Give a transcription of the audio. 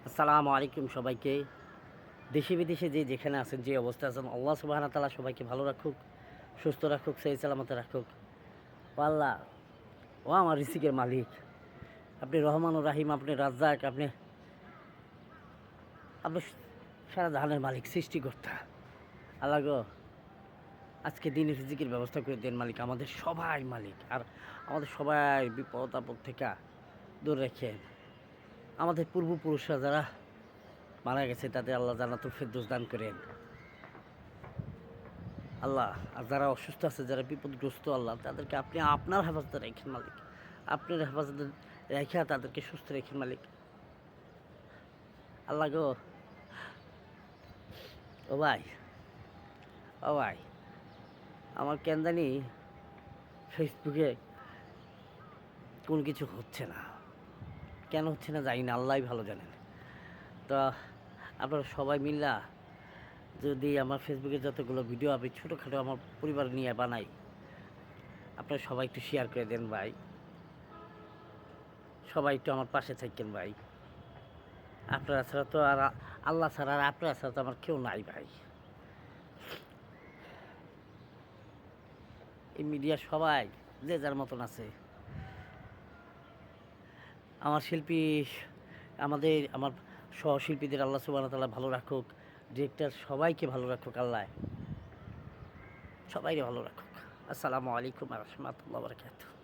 আসসালামু আলাইকুম সবাইকে। দেশে বিদেশে যে যেখানে আছেন, যে অবস্থায় আছেন, আল্লাহ সুবহানাহু ওয়া তাআলা সবাইকে ভালো রাখুক, সুস্থ রাখুক, সহি সালামতে রাখুক। ও আল্লাহ, ও আমার রিজিকের মালিক। আপনি রহমানুর রাহিম, আপনি রাজ্জাক, আপনি আপনি সারা জাহানের মালিক, সৃষ্টিকর্তা। আল্লাহ গো, আজকে দিনের রিজিকের ব্যবস্থা করে দেন মালিক, আমাদের সবাই মালিক। আর আমাদের সবাই বিপদ আপদ থেকে দূর রেখেন। আমাদের পূর্বপুরুষরা যারা মারা গেছে তাদের আল্লাহ জান্নাতুল ফেরদৌস দান করেন আল্লাহ। আর যারা অসুস্থ আছে, যারা বিপদগ্রস্ত আল্লাহ, তাদেরকে আপনি আপনার হেফাজতে রাখেন মালিক। আপনার হেফাজতে রেখে তাদেরকে সুস্থ রাখেন মালিক। আল্লাহ গো, ও ভাই, ও ভাই, আমার কেন জানি ফেসবুকে কোনো কিছু হচ্ছে না। কেন হচ্ছে না জানি না, আল্লাহই ভালো জানেন। তো আপনারা সবাই মিল্লা যদি আমার ফেসবুকে যতগুলো ভিডিও আমি ছোটোখাটো আমার পরিবার নিয়ে বানাই, আপনারা সবাই একটু শেয়ার করে দেন ভাই। সবাই একটু আমার পাশে থাকেন ভাই। আপনারা ছাড়া তো আর আল্লাহ ছাড়া আর আপনারা ছাড়া তো আমার কেউ নাই ভাই। এই মিডিয়া সবাই যে যার মতন আছে। আমার শিল্পী, আমার সহশিল্পীদের আল্লাহ সুবহানাহু ওয়া তাআলা ভালো রাখুক। ডিরেক্টর সবাইকে ভালো রাখুক আল্লাহ, সবাইকে ভালো রাখুক। আসসালামু আলাইকুম ওয়া রাহমাতুল্লাহি ওয়া বারাকাতুহু।